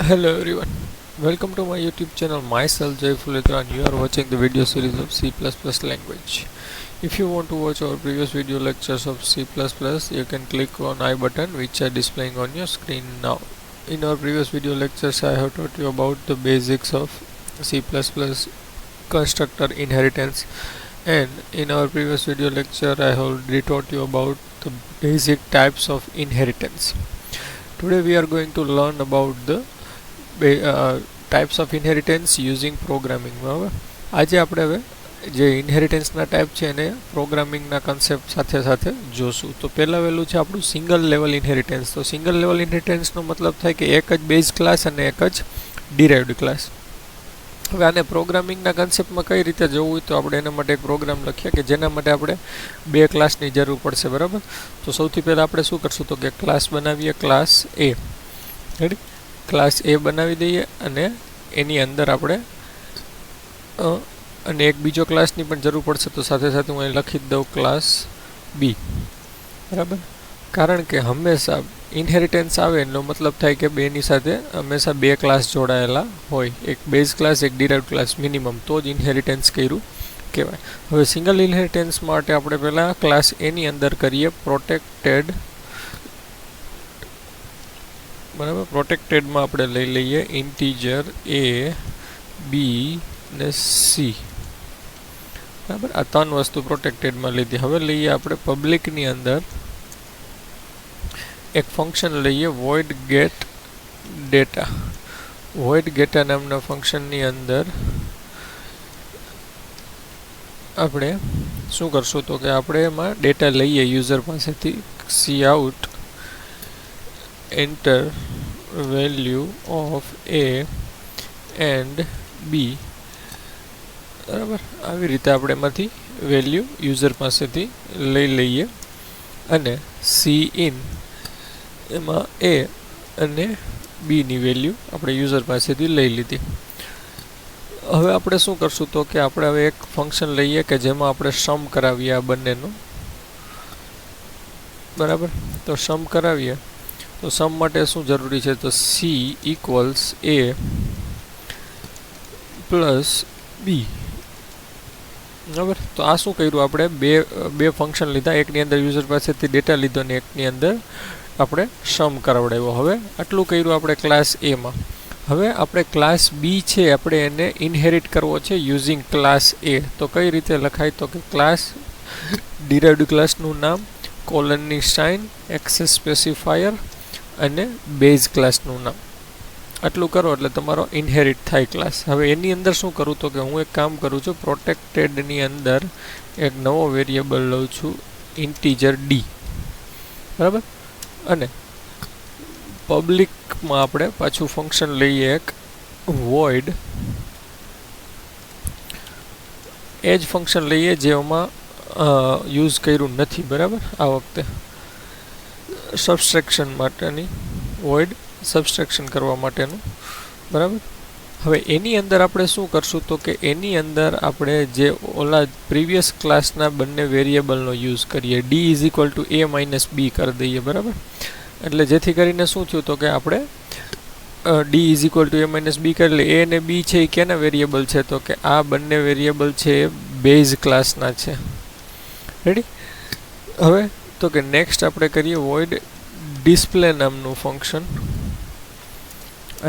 Hello everyone, welcome to my YouTube channel. Myself Jay Fulitra and you are watching the video series of C++ language. If you want to watch our previous video lectures of C++, you can click on I button which are displaying on your screen now. In our previous video lectures I have taught you about the basics of C++ constructor inheritance, and in our previous video lecture I have already taught you about the basic types of inheritance. Today we are going to learn about the types of inheritance using programming. બરાબર, આજે આપણે હવે જે ઇનહેરિટન્સના type છે એને પ્રોગ્રામિંગના concept સાથે સાથે જોશું. તો પહેલાં વહેલું છે આપણું સિંગલ લેવલ ઇનહેરિટન્સ. તો સિંગલ લેવલ ઇનહેરિટન્સનો મતલબ થાય કે એક જ બેઝ ક્લાસ અને એક જ ડિરાઇવ્ડ ક્લાસ. હવે આને પ્રોગ્રામિંગના કન્સેપ્ટમાં કઈ રીતે જવું હોય તો આપણે એના માટે એક પ્રોગ્રામ લખીએ કે જેના માટે આપણે બે ક્લાસની જરૂર પડશે. બરાબર, તો સૌથી પહેલાં આપણે શું કરશું તો કે ક્લાસ બનાવીએ, ક્લાસ એ. રેડી, ક્લાસ એ બનાવી દઈએ અને એની અંદર આપણે અને એક બીજો ક્લાસની પણ જરૂર પડશે. તો સાથે સાથે હું અહીં લખી દઉં ક્લાસ બી. બરાબર, કારણ કે હંમેશા ઇનહેરિટન્સ આવે એનો મતલબ થાય કે બેની સાથે હંમેશા બે ક્લાસ જોડાયેલા હોય, એક બેઝ ક્લાસ એક ડિરાઇવ્ડ ક્લાસ મિનિમમ, તો જ ઇનહેરિટન્સ કર્યું કહેવાય. હવે સિંગલ ઇનહેરિટન્સ માટે આપણે પહેલાં ક્લાસ એની અંદર કરીએ પ્રોટેક્ટેડ. બરાબર, પ્રોટેક્ટેડમાં આપણે લઈ લઈએ ઇન્ટીજર એ, બી ને સી. બરાબર, આ ત્રણ વસ્તુ પ્રોટેક્ટેડમાં લીધી. હવે લઈએ આપણે પબ્લિકની અંદર એક ફંક્શન લઈએ void get data. void data નામના ફંક્શનની અંદર આપણે શું કરશું તો કે આપણે એમાં ડેટા લઈએ યુઝર પાસેથી. cout enter value of a and b. બરાબર, આવી રીતે આપણે એમાંથી વેલ્યુ યુઝર પાસેથી લઈ લઈએ અને cin એમાં એ અને બીની વેલ્યુ આપણે યુઝર પાસેથી લઈ લીધી. હવે આપણે શું કરશું તો કે આપણે હવે એક ફંક્શન લઈએ કે જેમાં આપણે સમ કરાવીએ આ બંનેનું. બરાબર, તો સમ કરાવીએ તો સમ માટે શું જરૂરી છે તો સી ઇક્વલ્સ એ પ્લસ બી. બરાબર, તો આ શું કર્યું આપણે બે ફંક્શન લીધા, એકની અંદર યુઝર પાસેથી ડેટા લીધો અને એકની અંદર આપણે સમ કરાવડાવ્યો. હવે આટલું કર્યું આપણે ક્લાસ એમાં. હવે આપણે ક્લાસ બી છે આપણે એને ઇનહેરિટ કરવો છે યુઝિંગ ક્લાસ એ. તો કઈ રીતે લખાય તો કે ક્લાસ ડિરાઇવ્ડ ક્લાસનું નામ, કોલનની સાઇન, એક્સેસ સ્પેસિફાયર અને બેઝ ક્લાસનું નામ. આટલું કરો એટલે તમારો ઇનહેરિટ થાય ક્લાસ. હવે એની અંદર શું કરું તો કે હું એક કામ કરું છું, પ્રોટેક્ટેડની અંદર એક નવો વેરિયેબલ લઉં છું ઇન્ટીજર ડી. બરાબર, અને પબ્લિકમાં આપણે પાછું ફંક્શન લઈએ એક void એ જ ફંક્શન લઈએ જેમાં યુઝ કર્યું નથી. બરાબર, આ વખતે સબસ્ટ્રેક્શન માટેની void સબસ્ટ્રેક્શન કરવા માટેનું. બરાબર, હવે એની અંદર આપણે શું કરશું તો કે એની અંદર આપણે જે ઓલા પ્રીવિયસ ક્લાસના બંને વેરિયેબલનો યુઝ કરીએ. D is equal to A minus B કરી દઈએ. બરાબર, એટલે જેથી કરીને શું થયું તો કે આપણે D is equal to A minus B કરી લે. એ અને બી છે એ કેના વેરિયેબલ છે તો કે આ બંને વેરિયેબલ છે એ બેઝ ક્લાસના છે. રેડી, હવે તો કે નેક્સ્ટ આપણે કરીએ void ડિસ્પ્લે નામનું ફંક્શન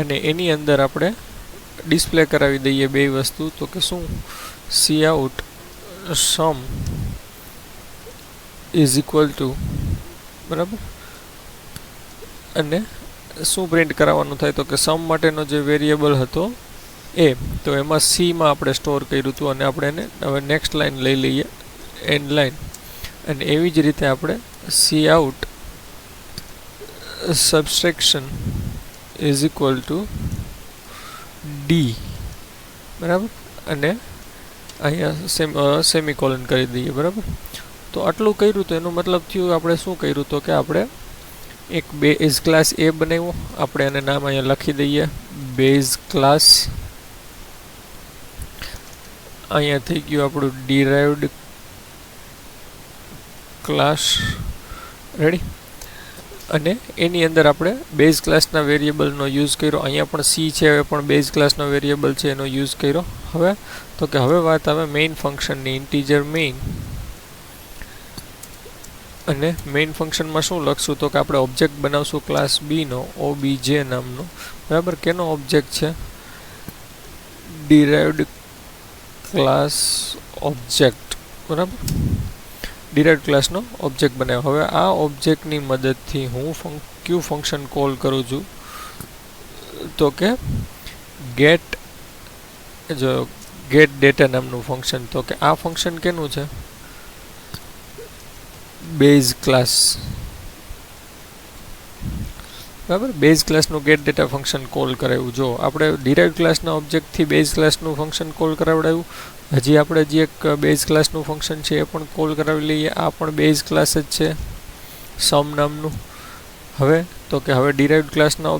અને એની અંદર આપણે ડિસ્પ્લે કરાવી દઈએ બે વસ્તુ. તો કે શું cout sum is equal two. બરાબર, અને શું પ્રિન્ટ કરાવવાનું થાય તો કે સમ માટેનો જે વેરિયેબલ હતો એ, તો એમાં સીમાં આપણે સ્ટોર કર્યું હતું અને આપણે એને હવે નેક્સ્ટ લાઈન લઈ લઈએ એન્ડ લાઈન. અને એવી જ રીતે આપણે cout subtraction is equal two D. બરાબર, અને અહીંયા સેમિકોલન કરી દઈએ. બરાબર, તો આટલું કર્યું તો એનો મતલબ થયું આપણે શું કર્યું તો કે આપણે એક બેઝ ક્લાસ એ બનાવ્યો. આપણે એને નામ અહીંયા લખી દઈએ બેઝ ક્લાસ. અહીંયા થઈ ગયું આપણું ડિરાઇવ્ડ ક્લાસ. રેડી, અને એની અંદર આપણે બેઝ ક્લાસના વેરિયેબલનો યુઝ કર્યો. અહીંયા પણ સી છે, એ પણ બેઝ ક્લાસનો વેરિયેબલ છે, એનો યુઝ કર્યો. હવે તો કે હવે વાત આવે મેઇન ફંક્શનની, ઇન્ટીજર મેઇન. અને મેઇન ફંક્શનમાં શું લખશું તો કે આપણે ઓબ્જેક્ટ બનાવશું ક્લાસ બીનો, ઓબીજે નામનો. બરાબર, કેનો ઓબ્જેક્ટ છે? Derived class object. બરાબર, ડિરાઇવ્ડ ક્લાસનો ઓબ્જેક્ટ બનાવ્યો. હવે આ ઓબ્જેક્ટની મદદથી હું ક્યુ ફંક્શન કોલ કરું છું તો કે ગેટ ડેટા નામનું ફંક્શન. તો કે આ ફંક્શન કેનું છે? Base class. બરાબર, બેઝ ક્લાસનું ગેટ ડેટા ફંક્શન કોલ કરાવ્યું. જો આપણે ડિરાઇવ્ડ ક્લાસના ઓબ્જેક્ટથી બેઝ ક્લાસનું ફંક્શન કોલ કરાવડાવ્યું. હજી આપણે જે એક બેઝ ક્લાસનું ફંક્શન છે એ પણ કોલ કરાવી લઈએ. આ પણ બેઝ ક્લાસ જ છે, સમ નામનું. હવે તો કે હવે ડિરાઇવ્ડ ક્લાસના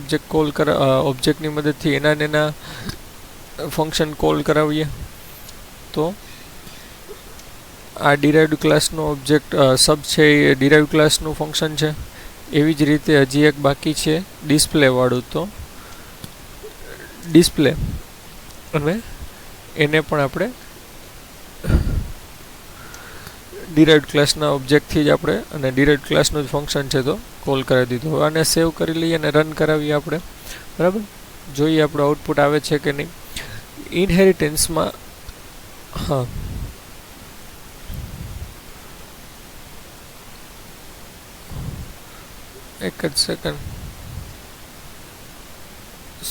ઓબ્જેક્ટની મદદથી એના ફંક્શન કોલ કરાવીએ. તો આ ડિરાઇવ્ડ ક્લાસનો ઓબ્જેક્ટ સબ છે એ ડિરાઇવ્ડ ક્લાસનું ફંક્શન છે. એવી જ રીતે હજી એક બાકી છે ડિસ્પ્લે વાળું. તો ડિસ્પ્લે, અને એને પણ આપણે ડિરાઇવ્ડ ક્લાસના ઓબ્જેક્ટથી જ આપણે, અને ડિરાઇવ્ડ ક્લાસનું જ ફંક્શન છે તો કોલ કરાવી દીધું. હવે આને સેવ કરી લઈએ અને રન કરાવીએ આપણે. બરાબર, જોઈએ આપણું આઉટપુટ આવે છે કે નહીં. ઇનહેરિટન્સમાં હા, એક જ સેકન્ડ.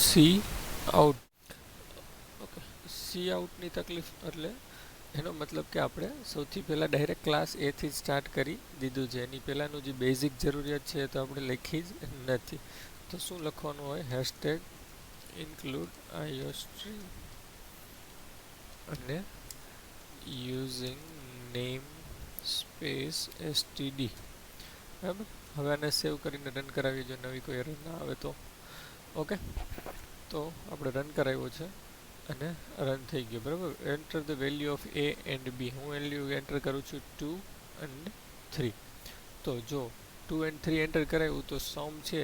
Cout. ઓકે, સી આઉટની તકલીફ એટલે એનો મતલબ કે આપણે સૌથી પહેલાં ડાયરેક્ટ ક્લાસ એથી જ સ્ટાર્ટ કરી દીધું છે. એની પહેલાંનું જે બેઝિક જરૂરિયાત છે એ તો આપણે લખી જ નથી. તો શું લખવાનું હોય? હેશટેગ ઇન્ક્લુડ આઈઓસ્ટ્રીમ અને યુઝિંગ નેમ સ્પેસ std. બરાબર, હવે આને સેવ કરીને રન કરાવીએ જો નવી કોઈ એરર ના આવે તો. ઓકે, તો આપણે રન કરાવ્યો છે અને રન થઈ ગયો. બરાબર, enter the value of A and B. હું વેલ્યુ એન્ટર કરું છું 2 અને 3. તો જો 2 and 3 એન્ટર કરાવ્યું તો સમ છે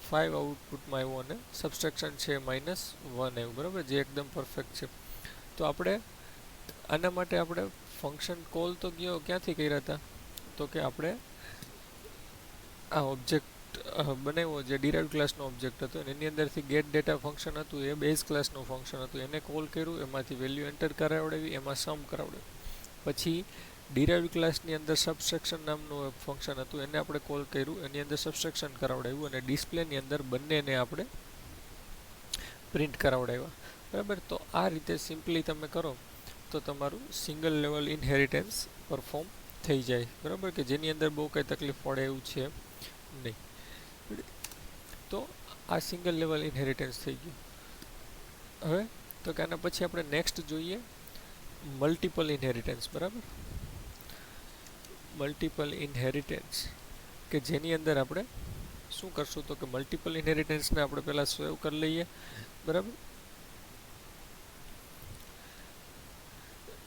5 આઉટપુટમાં આવ્યું અને સબસ્ટ્રેક્શન છે -1 આવ્યું. બરાબર, જે એકદમ પરફેક્ટ છે. તો આપણે આના માટે આપણે ફંક્શન કોલ તો ક્યાંથી કર્યા હતા તો કે આપણે આ ઓબ્જેક્ટ બનાવ્યો જે ડિરાઇવ્ડ ક્લાસનો ઓબ્જેક્ટ હતો, એની અંદરથી ગેટ ડેટા ફંક્શન હતું, એ બેઝ ક્લાસનું ફંક્શન હતું. એને કોલ કર્યું, એમાંથી વેલ્યુ એન્ટર કરાવડાવી, એમાં સમ કરાવડાવ્યું. પછી ડિરાઇવ્ડ ક્લાસની અંદર સબસ્ટ્રેક્શન નામનું ફંક્શન હતું, એને આપણે કોલ કર્યું, એની અંદર સબસ્ટ્રેક્શન કરાવડાવ્યું, અને ડિસ્પ્લેની અંદર બંનેને આપણે પ્રિન્ટ કરાવડાવ્યા. બરાબર, તો આ રીતે સિમ્પલી તમે કરો તો તમારું સિંગલ લેવલ ઇનહેરિટન્સ પરફોર્મ થઈ જાય. બરાબર, કે જેની અંદર બહુ કંઈ તકલીફ પડે એવું છે નહીં. તો આ સિંગલ લેવલ ઇનહેરિટન્સ થઈ ગયું. હવે તો કે આના પછી આપણે નેક્સ્ટ જોઈએ મલ્ટિપલ ઇનહેરિટન્સ. બરાબર, મલ્ટિપલ ઇનહેરિટન્સ કે જેની અંદર આપણે શું કરશું તો કે મલ્ટિપલ ઇનહેરિટન્સને આપણે પહેલાં સેવ કરી લઈએ. બરાબર,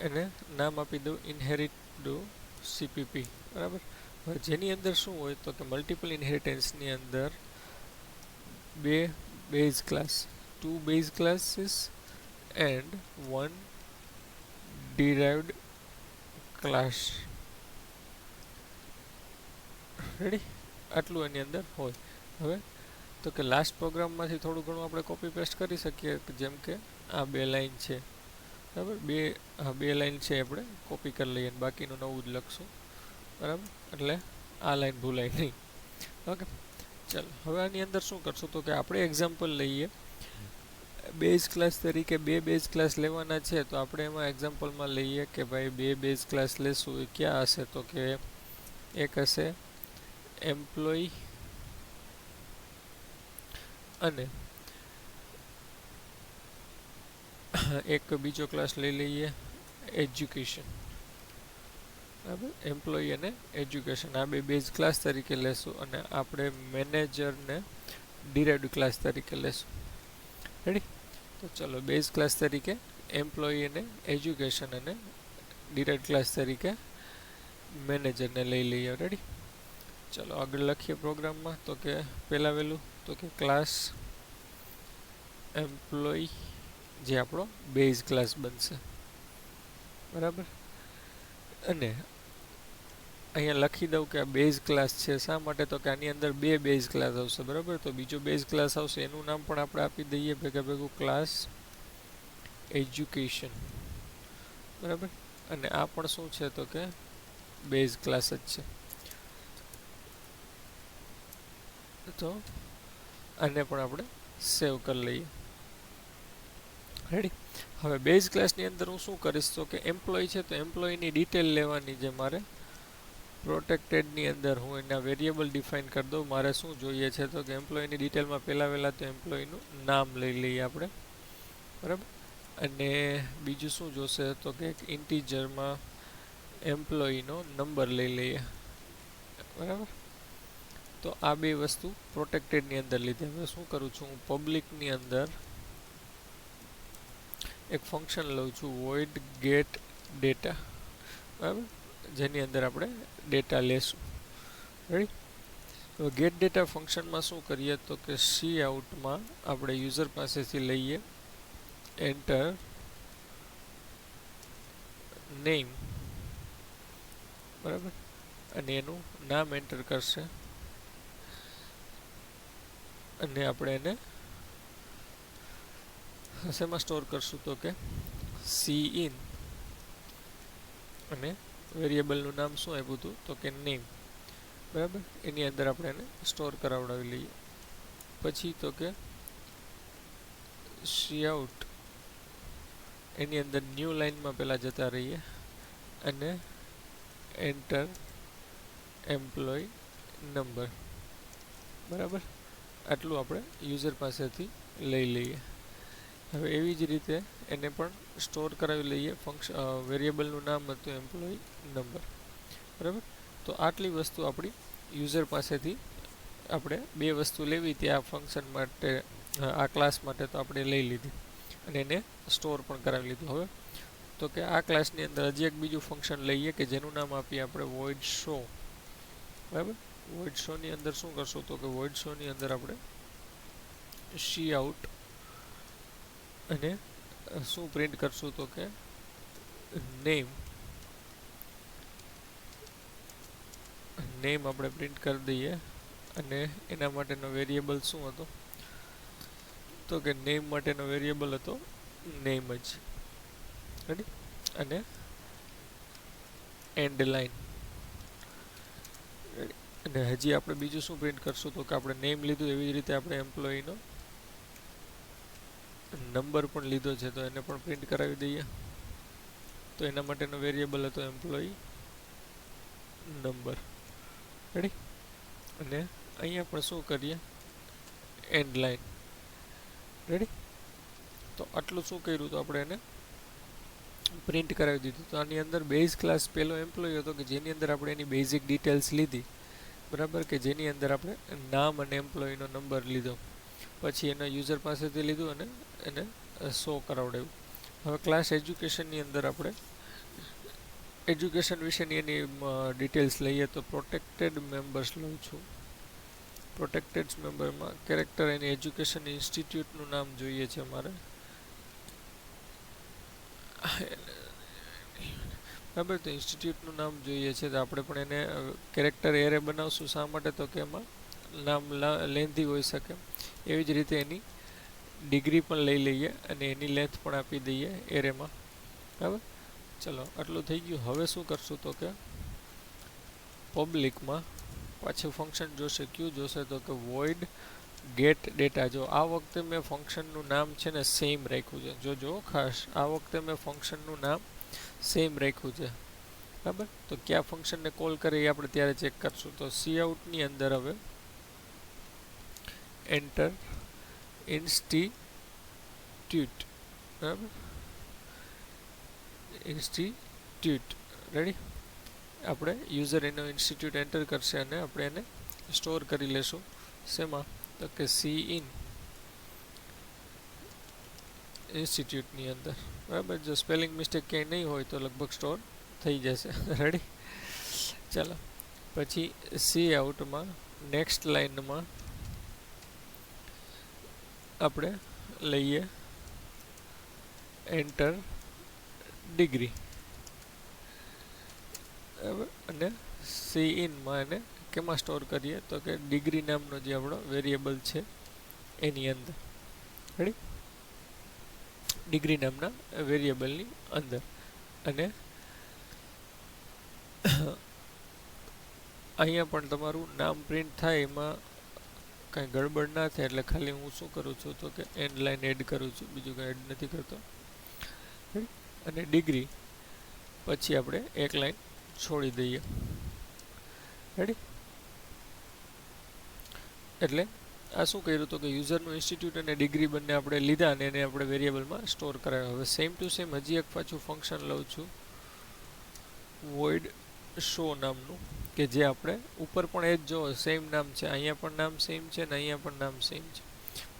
એને નામ આપી દઉં ઇનહેરિટ ડો સીપીપી. બરાબર, હવે જેની અંદર શું હોય તો કે મલ્ટિપલ ઇનહેરિટન્સની અંદર બે base class, 2 base classes and 1 derived class. Ready, આટલું એની અંદર હોય. હવે તો કે લાસ્ટ પ્રોગ્રામમાંથી થોડું ઘણું આપણે કોપી પેસ્ટ કરી શકીએ, જેમ કે આ 2 લાઈન છે. બરાબર, બે લાઈન છે આપણે કોપી કરી લઈએ અને બાકીનું નવું જ લખશું. બરાબર, એટલે આ લાઈન ભૂલાય નહીં. ઓકે, ચાલો હવે આની અંદર શું કરશું તો કે આપણે એક્ઝામ્પલ લઈએ. બેઝ ક્લાસ તરીકે 2 બેઝ ક્લાસ લેવાના છે, તો આપણે એમાં એક્ઝામ્પલમાં લઈએ કે ભાઈ 2 બેઝ ક્લાસ લેશું. એ ક્યાં હશે તો કે એક હશે એમ્પ્લોય અને એક બીજો ક્લાસ લઈ લઈએ એજ્યુકેશન. બરાબર, એમ્પ્લોય અને એજ્યુકેશન આ 2 બેઝ ક્લાસ તરીકે લેશું, અને આપણે મેનેજરને ડિરાઇવ્ડ ક્લાસ તરીકે લેશું. રેડી, તો ચલો બેઝ ક્લાસ તરીકે એમ્પ્લોય અને એજ્યુકેશન અને ડિરાઇવ્ડ ક્લાસ તરીકે મેનેજરને લઈ લઈએ. રેડી, चलो आगे लखीए प्रोग्राम में। तो कि पहला वेलू तो कि क्लास एम्प्लॉय जे आपणो बेज क्लास बनशे बराबर। अने अहींया लखी दઉં કે આ બેઝ ક્લાસ છે શા માટે તો કે આની અંદર બે બેઝ ક્લાસ આવશે બરાબર। તો બીજો બેઝ ક્લાસ આવશે એનું નામ પણ આપણે આપી દઈએ ભેગા ભેગું ક્લાસ એજ્યુકેશન બરાબર। અને આ પણ શું છે તો કે બેઝ ક્લાસ જ છે। તો આને પણ આપણે સેવ કરી લઈએ રેડી। હવે બેઝ ક્લાસની અંદર હું શું કરીશ તો કે એમ્પ્લોય છે તો એમ્પ્લોયની ડિટેલ લેવાની જે મારે પ્રોટેક્ટેડની અંદર હું એના વેરિયેબલ ડિફાઇન કરી દઉં। મારે શું જોઈએ છે તો કે એમ્પ્લોયની ડિટેલમાં પહેલાં તો એમ્પ્લોયનું નામ લઈ લઈએ આપણે બરાબર। અને બીજું શું જોશે તો કે એક ઇન્ટીજરમાં એમ્પ્લોયનો નંબર લઈ લઈએ બરાબર। તો આ બે વસ્તુ પ્રોટેક્ટેડની અંદર લીધી। હવે શું કરું છું હું પબ્લિકની અંદર એક ફંક્શન લઉં છું void get data બરાબર, જેની અંદર આપણે ડેટા લેશું રેડી। તો ગેટ ડેટા ફંક્શનમાં શું કરીએ તો કે સી આઉટમાં આપણે યુઝર પાસેથી લઈએ એન્ટર નેમ બરાબર, અને એનું નામ એન્ટર કરશે અને આપણે એને શેમાં સ્ટોર કરશું તો કે સી ઇન અને વેરિયેબલનું નામ શું આપ્યું હતું તો કે નેમ બરાબર। એની અંદર આપણે એને સ્ટોર કરાવડાવી લઈએ। પછી તો કે સી આઉટ એની અંદર ન્યૂ લાઇનમાં પહેલાં જતા રહીએ અને એન્ટર એમ્પ્લોય નંબર બરાબર। આટલું આપણે યુઝર પાસેથી લઈ લઈએ। હવે એવી જ રીતે એને પણ સ્ટોર કરાવી લઈએ। ફંક્શન વેરિયેબલનું નામ હતું એમ્પ્લોય નંબર બરાબર। તો આટલી વસ્તુ આપણી યુઝર પાસેથી આપણે બે વસ્તુ લેવી હતી આ ફંક્શન માટે, આ ક્લાસ માટે, તો આપણે લઈ લીધી અને એને સ્ટોર પણ કરાવી લીધું। હવે તો કે આ ક્લાસની અંદર હજી એક બીજું ફંક્શન લઈએ કે જેનું નામ આપીએ આપણે void show બરાબર। void show ની અંદર શું કરશું તો કે void show ની અંદર આપણે સી આઉટ અને શું પ્રિન્ટ કરશું તો કે નેમ આપણે પ્રિન્ટ કરી દઈએ અને એના માટેનો વેરિયેબલ શું હતો તો કે નેમ માટેનો વેરિયેબલ હતો નેમ જ રેડી। અને એન્ડ લાઇન અને હજી આપણે બીજું શું પ્રિન્ટ કરશું તો કે આપણે નેમ લીધું એવી જ રીતે આપણે એમ્પ્લોયનો નંબર પણ લીધો છે તો એને પણ પ્રિન્ટ કરાવી દઈએ। તો એના માટેનો વેરિયેબલ હતો એમ્પ્લોય નંબર રેડી। અને અહીંયા પણ શું કરીએ એન્ડ લાઇન રેડી। તો આટલું શું કર્યું તો આપણે એને પ્રિન્ટ કરાવી દીધું। તો આની અંદર બેઝ ક્લાસ પહેલો એમ્પ્લોય હતો કે જેની અંદર આપણે એની બેઝિક ડિટેલ્સ લીધી બરાબર, કે જેની અંદર આપણે નામ અને એમ્પ્લોયનો નંબર લીધો, પછી એના યુઝર પાસેથી લીધું અને એને શો કરાવડાવ્યું। હવે ક્લાસ એજ્યુકેશનની અંદર આપણે એજ્યુકેશન વિશેની એની ડિટેલ્સ લઈએ તો પ્રોટેક્ટેડ મેમ્બર્સ લઉં છું। પ્રોટેક્ટેડ મેમ્બરમાં કેરેક્ટર એની એજ્યુકેશન ઇન્સ્ટિટ્યૂટનું નામ જોઈએ છે મારે બરાબર। તો ઇન્સ્ટિટ્યૂટનું નામ જોઈએ છે તો આપણે પણ એને કેરેક્ટર એરે બનાવશું। શા માટે તો કે એમાં નામ લેન્ધી હોઈ શકે। એવી જ રીતે એની ડિગ્રી પણ લઈ લઈએ અને એની લેન્થ પણ આપી દઈએ એરેમાં બરાબર। ચલો આટલું થઈ ગયું। હવે શું કરશું તો કે પબ્લિકમાં પાછું ફંક્શન જોશે, ક્યુ જોશે તો કે void get data। જો આ વખતે મેં ફંક્શનનું નામ છે ને સેમ રાખ્યું છે, જો ખાસ આ વખતે મેં ફંક્શનનું નામ સેમ રાખ્યું છે બરાબર। તો કયા ફંક્શનને કોલ કરે એ આપણે ત્યારે ચેક કરશું। તો સી આઉટની અંદર હવે એન્ટર ઇન્સ્ટિટ્યૂટ બરાબર, ઇન્સ્ટિટ્યૂટ રેડી। આપણે યુઝર એનો ઇન્સ્ટિટ્યૂટ એન્ટર કરશે અને આપણે એને સ્ટોર કરી લેશું શેમાં તો કે સી ઇન ઇન્સ્ટિટ્યૂટની અંદર બરાબર। જો સ્પેલિંગ મિસ્ટેક ક્યાંય નહીં હોય તો લગભગ સ્ટોર થઈ જશે રેડી। ચાલો પછી સી આઉટમાં નેક્સ્ટ લાઇનમાં આપણે લઈએ એન્ટર ડિગ્રી, બરાબર. અને સી ઇનમાં એને કેમાં સ્ટોર કરીએ તો કે ડિગ્રી નામનો જે આપણો વેરિયેબલ છે એની અંદર. રેડી, ડિગ્રી નામના વેરિયેબલની અંદર. અને અહીંયા પણ તમારું નામ પ્રિન્ટ થાય એમાં કાંઈ ગડબડ ના થાય એટલે ખાલી હું શું કરું છું તો કે એન્ડ લાઇન એડ કરું છું, બીજું કાંઈ એડ નથી કરતો. અને ડિગ્રી પછી આપણે એક લાઇન છોડી દઈએ. રેડી, એટલે આ શું કર્યું તો કે યુઝરનું ઇન્સ્ટિટ્યૂટ અને ડિગ્રી બંને આપણે લીધા અને એને આપણે વેરિયેબલમાં સ્ટોર કરાવ્યો. હવે સેમ ટુ સેમ હજી એક પાછું ફંક્શન લઉં છું void show નામનું, કે જે આપણે ઉપર પણ એ જ જો સેમ નામ છે, અહીંયા પણ નામ સેમ છે ને અહીંયા પણ નામ સેમ છે,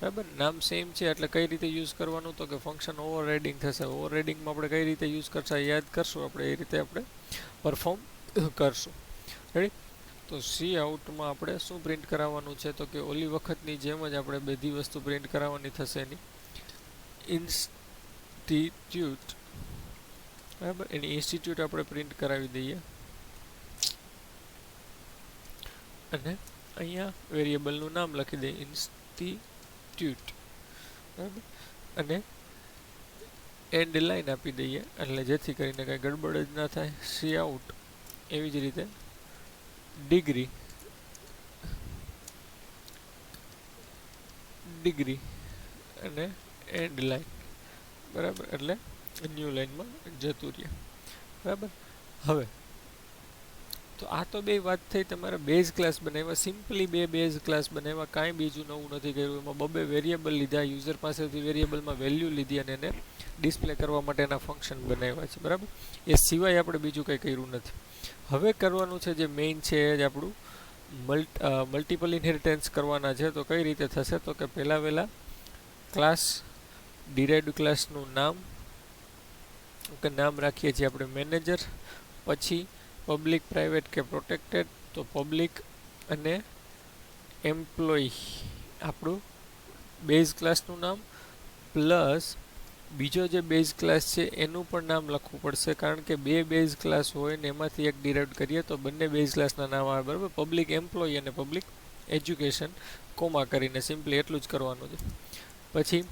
બરાબર. નામ સેમ છે એટલે કઈ રીતે યુઝ કરવાનું તો કે ફંક્શન ઓવરરાઇડિંગ થશે. ઓવરરાઇડિંગમાં આપણે કઈ રીતે યુઝ કરશે યાદ કરશું આપણે, એ રીતે આપણે પરફોર્મ કરશું. રેડી, તો સી આઉટમાં આપણે શું પ્રિન્ટ કરાવવાનું છે તો કે ઓલી વખતની જેમ જ આપણે બધી વસ્તુ પ્રિન્ટ કરાવવાની થશે એની ઇન્સ્ટિટ્યૂટ, બરાબર. એની ઇન્સ્ટિટ્યૂટ આપણે પ્રિન્ટ કરાવી દઈએ અને અહીંયા વેરિયેબલનું નામ લખી દઈએ ઇન્સ્ટિટ્યૂટ, બરાબર. અને એન્ડ લાઇન આપી દઈએ એટલે જેથી કરીને કાંઈ ગડબડ જ ના થાય. સી આઉટ એવી જ રીતે ડિગ્રી અને એન્ડ લાઇન, બરાબર. એટલે ન્યૂ લાઇનમાં જતું રહે, બરાબર. હવે તો આ તો બે વાત થઈ તમારે બેઝ ક્લાસ બનાવ્યા, સિમ્પલી બે બેઝ ક્લાસ બનાવ્યા, કાંઈ બીજું નવું નથી કર્યું. એમાં બબે વેરિયેબલ લીધા, યુઝર પાસેથી વેરિયેબલમાં વેલ્યુ લીધી અને એને ડિસ્પ્લે કરવા માટેના ફંક્શન બનાવ્યા છે, બરાબર. એ સિવાય આપણે બીજું કંઈ કર્યું નથી. હવે કરવાનું છે જે મેઇન છે એ જ આપણું મલ્ટિપલ ઇનહેરિટન્સ કરવાના છે. તો કઈ રીતે થશે તો કે પહેલાં ક્લાસ ડિરાઇવ્ડ ક્લાસનું નામ કે નામ રાખીએ છીએ આપણે મેનેજર, પછી પબ્લિક, પ્રાઇવેટ કે પ્રોટેક્ટેડ, તો પબ્લિક અને એમ્પ્લોય આપણું બેઝ ક્લાસનું નામ, પ્લસ બીજો જે બેઝ ક્લાસ છે એનું પણ નામ લખવું પડશે, કારણ કે બે બેઝ ક્લાસ હોય ને એમાંથી એક ડિરાઇવ્ડ કરીએ તો બંને બેઝ ક્લાસના નામ આવે, બરાબર. પબ્લિક એમ્પ્લોય અને પબ્લિક એજ્યુકેશન કોમા કરીને સિમ્પલી એટલું જ કરવાનું છે. પછી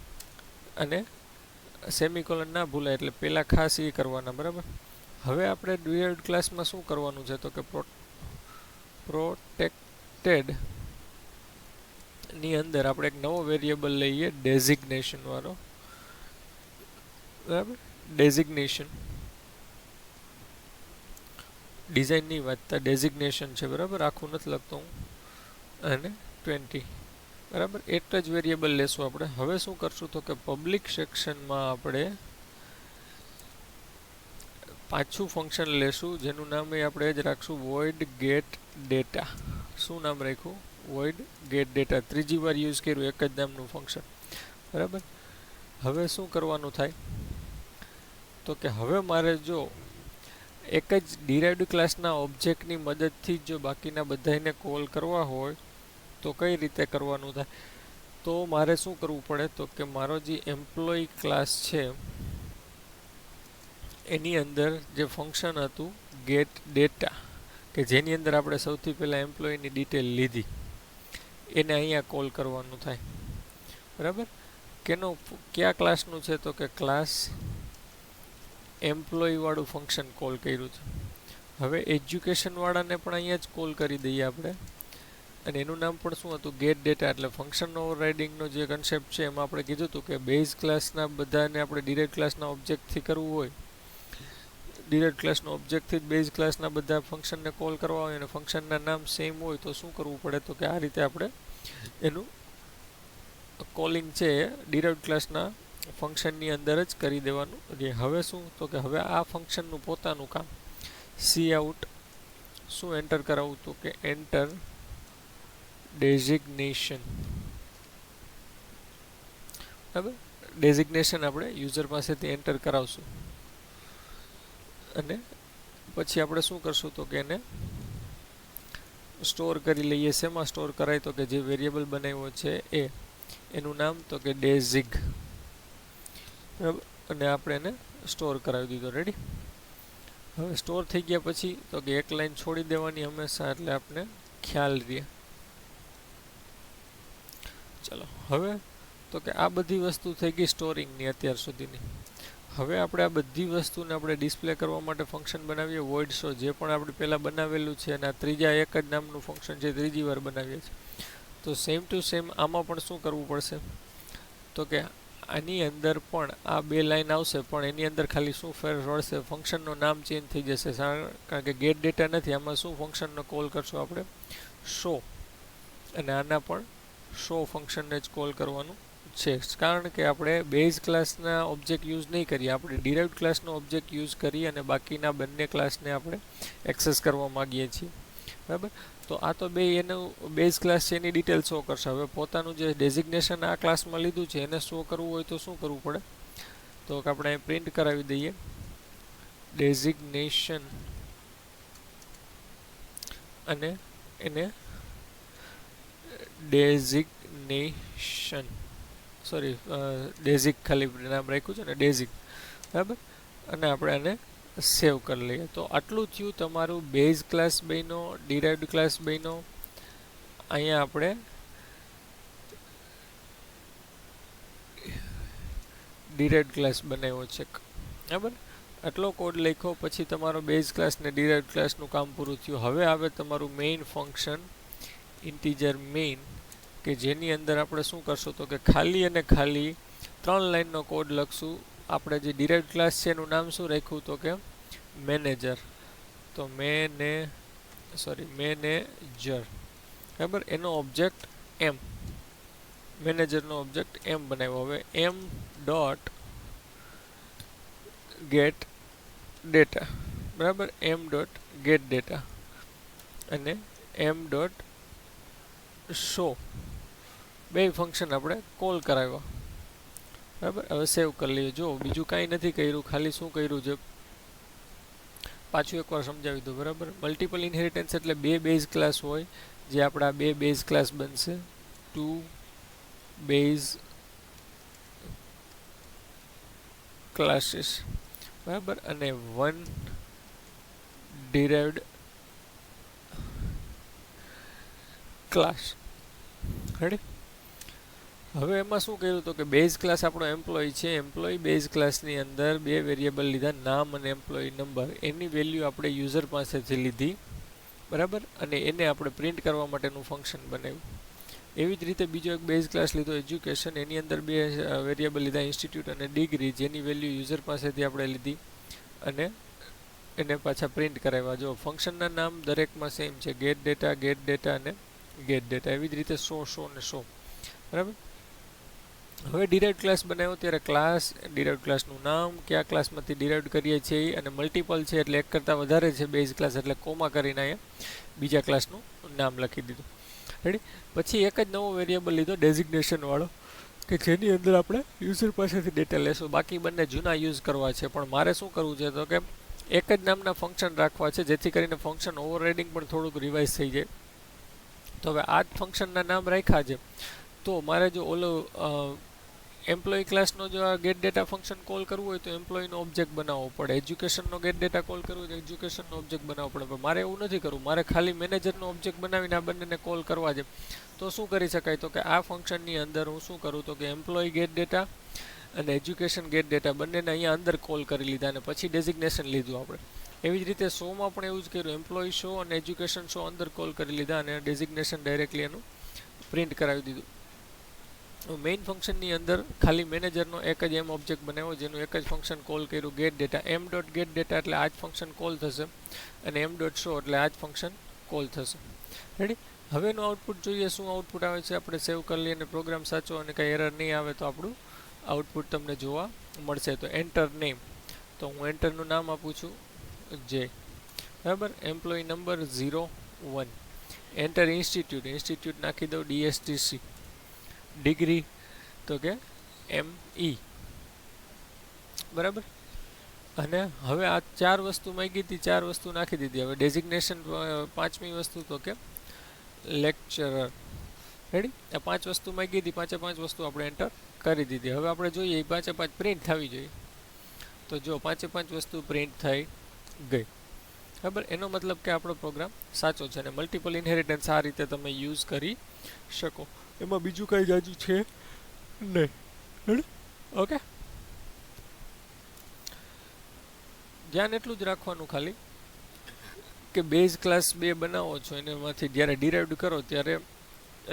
અને સેમિકોલન ના ભૂલાય એટલે પહેલાં ખાસ એ કરવાના, બરાબર. હવે આપણે ડિરાઇવ્ડ ક્લાસમાં શું કરવાનું છે તો કે પ્રોટેક્ટેડ ની અંદર આપણે એક નવો વેરિયેબલ લઈએ ડેઝિગ્નેશન વાળો, બરાબર. ડેઝિગ્નેશન ડિઝાઇનની વાંચતા ડેઝિગ્નેશન છે, બરાબર. આખું નથી લખતો હું. અને 20, બરાબર. એક જ વેરિયેબલ લેશું આપણે. હવે શું કરશું તો કે પબ્લિક સેક્શનમાં આપણે પાછું ફંક્શન લેશું જેનું નામ એ આપણે જ રાખશું void get data. શું નામ રાખ્યું? void get data. ત્રીજી વાર યુઝ કર્યું એક જ નામનું ફંક્શન, બરાબર. હવે શું કરવાનું થાય તો કે હવે મારે જો એક જ ડિરાઇવ્ડ ક્લાસના ઓબ્જેક્ટની મદદથી જો બાકીના બધાને કોલ કરવા હોય તો કઈ રીતે કરવાનું થાય તો મારે શું કરવું પડે તો કે મારો જે એમ્પ્લોય ક્લાસ છે એની અંદર જે ફંક્શન હતું ગેટ ડેટા, કે જેની અંદર આપણે સૌથી પહેલાં એમ્પ્લોયની ડિટેલ લીધી, એને અહીંયા કોલ કરવાનું થાય, બરાબર. કયા ક્લાસનું છે તો કે ક્લાસ એમ્પ્લોય વાળું ફંક્શન કોલ કર્યું છે. હવે એજ્યુકેશન વાળાને પણ અહીંયા જ કોલ કરી દઈએ આપણે, અને એનું નામ પણ શું હતું ગેટ ડેટા. એટલે ફંક્શન ઓવરરાઇડિંગનો જે કન્સેપ્ટ છે એમાં આપણે કીધું હતું કે બેઝ ક્લાસના બધાને આપણે ડિરાઇવ્ડ ક્લાસના ઓબ્જેક્ટથી કરવું હોય, ડિરાઇવ્ડ ક્લાસના ઓબ્જેક્ટથી જ બેઝ ક્લાસના બધા ફંક્શનને કોલ કરવા હોય અને ફંક્શનના નામ સેમ હોય તો શું કરવું પડે તો કે આ રીતે આપણે એનું કોલિંગ છે એ ડિરાઇવ્ડ ક્લાસના ફંક્શનની અંદર જ કરી દેવાનું. હવે શું તો કે હવે આ ફંક્શનનું પોતાનું કામ સી આઉટ શું એન્ટર કરાવવું તો કે એન્ટર ડેઝિગ્નેશન, બરાબર. ડેઝિગ્નેશન આપણે યુઝર પાસેથી એન્ટર કરાવશું અને પછી આપણે શું કરશું તો કે એને સ્ટોર કરી લઈએ. શેમાં સ્ટોર કરાય તો કે જે વેરિયેબલ બનાવ્યો છે એ, એનું નામ તો કે ડેઝિગ, બરાબર. અને આપણે એને સ્ટોર કરાવી દીધો. રેડી. હવે સ્ટોર થઈ ગયા પછી તો કે એક લાઈન છોડી દેવાની હંમેશા, એટલે આપણે ખ્યાલ રહે. ચલો હવે તો કે આ બધી વસ્તુ થઈ ગઈ સ્ટોરિંગની અત્યાર સુધીની. હવે આપણે આ બધી વસ્તુને આપણે ડિસ્પ્લે કરવા માટે ફંક્શન બનાવીએ void show, જે પણ આપણે પહેલાં બનાવેલું છે અને આ ત્રીજા એક જ નામનું ફંક્શન છે, ત્રીજી વાર બનાવીએ છીએ. તો સેમ ટુ સેમ આમાં પણ શું કરવું પડશે તો કે આની અંદર પણ આ બે લાઈન આવશે, પણ એની અંદર ખાલી શું ફેર પડશે, ફંક્શનનું નામ ચેન્જ થઈ જશે. કારણ કે ગેટ ડેટા નથી, આમાં શું ફંક્શનનો કોલ કરશું આપણે, શો. અને આના પણ શો ફંક્શનને જ કોલ કરવાનું છે. કારણ કે આપણે બેઝ ક્લાસના ઓબ્જેક્ટ યુઝ નહીં કરીએ, આપણે ડિરાઇવ્ડ ક્લાસનો ઓબ્જેક્ટ યુઝ કરી અને બાકીના બંને ક્લાસને આપણે એક્સેસ કરવા માગીએ છીએ. બરાબર. તો આ તો બે એનું બેઝ ક્લાસ છે, એની ડિટેલ શો કરશે. હવે પોતાનું જે ડેઝિગ્નેશન આ ક્લાસમાં લીધું છે એને શો કરવું હોય તો શું કરવું પડે તો કે આપણે પ્રિન્ટ કરાવી દઈએ ડેઝિગ્નેશન, અને એને ડેઝિગ્નેશન સોરી ડેઝિગ ખાલી નામ રાખ્યું છે ને, ડેઝિગ. બરાબર. અને આપણે આને સેવ કરી લઈએ. તો આટલું થયું તમારું બેઝ ક્લાસ બન્યો, ડિરાઇવ્ડ ક્લાસ બન્યો. અહીંયા આપણે ડિરાઇવ્ડ ક્લાસ બનાવ્યો છે. બરાબર. આટલો કોડ લખ્યો પછી તમારો બેઝ ક્લાસ ને ડિરાઇવ્ડ ક્લાસનું કામ પૂરું થયું. હવે આવે તમારું મેઇન ફંક્શન ઇન્ટીજર મેઇન, કે જેની અંદર આપણે શું કરશું તો કે ખાલી અને ખાલી 3 લાઈનનો કોડ લખશું. આપણે જે ડિરાઇવ્ડ ક્લાસ છે એનું નામ શું રાખ્યું તો કે મેનેજર. તો મેનેજર. બરાબર. એનો ઓબ્જેક્ટ એમ, મેનેજરનો ઓબ્જેક્ટ એમ બનાવ્યો. હવે એમ ડોટ ગેટ ડેટા. બરાબર. એમ ડોટ ગેટ ડેટા અને એમ ડોટ શો બે ફંક્શન આપણે કોલ કરાવ્યા. બરાબર. હવે સેવ કરી લઈએ. જો બીજું કાંઈ નથી કર્યું, ખાલી શું કર્યું છે પાછું એકવાર સમજાવી દો. બરાબર. મલ્ટિપલ ઇનહેરિટન્સ એટલે બે બેઝ ક્લાસ હોય, જે આપણા બે બેઝ ક્લાસ બનશે, 2 બેઝ ક્લાસીસ. બરાબર. અને 1 ડિરાઇવ્ડ ક્લાસ. રેડી. હવે એમાં શું કર્યું તો કે બેઝ ક્લાસ આપણો એમ્પ્લોય છે, એમ્પ્લોય બેઝ ક્લાસની અંદર બે વેરિયેબલ લીધા, નામ અને એમ્પ્લોય નંબર. એની વેલ્યુ આપણે યુઝર પાસેથી લીધી. બરાબર. અને એને આપણે પ્રિન્ટ કરવા માટેનું ફંક્શન બનાવ્યું. એવી જ રીતે બીજો એક બેઝ ક્લાસ લીધો એજ્યુકેશન, એની અંદર બે વેરિયેબલ લીધા ઇન્સ્ટિટ્યૂટ અને ડિગ્રી, જેની વેલ્યુ યુઝર પાસેથી આપણે લીધી અને એને પાછા પ્રિન્ટ કરાવ્યા. જો ફંક્શનના નામ દરેકમાં સેમ છે, ગેટ ડેટા અને ગેટ ડેટા. એવી જ રીતે શો અને શો. બરાબર. હવે ડિરાઇવ્ડ ક્લાસ બનાવ્યો ત્યારે ક્લાસ, ડિરાઇવ્ડ ક્લાસનું નામ, કયા ક્લાસમાંથી ડિરાઇવ્ડ કરીએ છીએ, અને મલ્ટિપલ છે એટલે એક કરતાં વધારે છે બેઝ ક્લાસ, એટલે કોમા કરીને અહીંયા બીજા ક્લાસનું નામ લખી દીધું. રેડી. પછી એક જ નવો વેરિયેબલ લીધો ડેઝિગ્નેશન વાળો, કે જેની અંદર આપણે યુઝર પાસેથી ડેટા લેશું. બાકી બંને જૂના યુઝ કરવા છે, પણ મારે શું કરવું છે તો કે એક જ નામના ફંક્શન રાખવા છે, જેથી કરીને ફંક્શન ઓવરરાઇડિંગ પણ થોડુંક રિવાઇઝ થઈ જાય. તો હવે આ જ ફંક્શનના નામ રાખ્યા છે, તો મારે જો ઓલો એમ્પ્લોય ક્લાસનો જો આ ગેટ ડેટા ફંક્શન કોલ કરવું હોય તો એમ્પ્લોયનો ઓબ્જેક્ટ બનાવવો પડે, એજ્યુકેશનનો ગેટ ડેટા કોલ કરવું હોય તો એજ્યુકેશનનો ઓબ્જેક્ટ બનાવવો પડે. પણ મારે એવું નથી કરવું, મારે ખાલી મેનેજરનો ઓબ્જેક્ટ બનાવીને આ બંનેને કોલ કરવા છે. તો શું કરી શકાય તો કે આ ફંક્શનની અંદર હું શું કરું તો કે એમ્પ્લોય ગેટ ડેટા અને એજ્યુકેશન ગેટ ડેટા બંનેને અહીંયા અંદર કોલ કરી લીધા અને પછી ડેઝિગ્નેશન લીધું આપણે. એવી જ રીતે શોમાં પણ એવું જ કર્યું, એમ્પ્લોય શો અને એજ્યુકેશન શો અંદર કોલ કરી લીધા અને ડેઝિગ્નેશન ડાયરેક્ટલી એનું પ્રિન્ટ કરાવી દીધું. મેઇન ફંક્શનની અંદર ખાલી મેનેજરનો એક જ એમ ઓબ્જેક્ટ બનાવ્યો, જેનું એક જ ફંક્શન કોલ કર્યું get data. M dot get data એટલે આ જ ફંક્શન કોલ થશે અને એમ ડોટ શો એટલે આ જ ફંક્શન કોલ થશે. રેડી. હવેનું આઉટપુટ જોઈએ, શું આઉટપુટ આવે છે. આપણે સેવ કરી લઈએ અને પ્રોગ્રામ સાચો અને કંઈ એરર નહીં આવે તો આપણું આઉટપુટ તમને જોવા મળશે. તો એન્ટર નેમ, તો હું એન્ટરનું નામ આપું છું જે. બરાબર. Employee number 01. Enter institute, institute નાખી દઉં DSTC. ડિગ્રી તો કે ME. બરાબર. અને હવે આ 4 વસ્તુ માંગી હતી, 4 વસ્તુ નાખી દીધી. હવે ડેઝિગ્નેશન 5મી વસ્તુ તો કે લેક્ચરર. રેડી? આ 5 વસ્તુ માંગી હતી, 5 વસ્તુ આપણે એન્ટર કરી દીધી. હવે આપણે જોઈએ એ 5 પ્રિન્ટ થવી જોઈએ. તો જો 5 વસ્તુ પ્રિન્ટ થઈ ગઈ. બરાબર, એનો મતલબ કે આપણો પ્રોગ્રામ સાચો છે અને મલ્ટિપલ ઇનહેરિટન્સ આ રીતે તમે યુઝ કરી શકો. એમાં બીજું કંઈ જાજુ છે નહીં. ઓકે, ધ્યાન એટલું જ રાખવાનું ખાલી કે બેઝ ક્લાસ 2 બનાવો છો એનામાંથી જ્યારે ડિરાઇવ્ડ કરો ત્યારે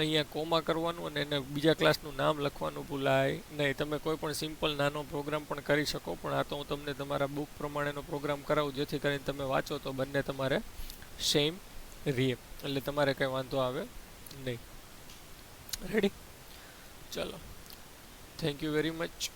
અહીંયા કોમા કરવાનું અને એને બીજા ક્લાસનું નામ લખવાનું ભૂલાય નહીં. તમે કોઈ પણ સિમ્પલ નાનો પ્રોગ્રામ પણ કરી શકો, પણ આ તો હું તમને તમારા બુક પ્રમાણેનો પ્રોગ્રામ કરાવું જેથી કરીને તમે વાંચો તો બંને તમારે સેમ રહે, એટલે તમારે કંઈ વાંધો આવે નહીં. રેડી? ચલો, થેન્ક યુ વેરી મચ.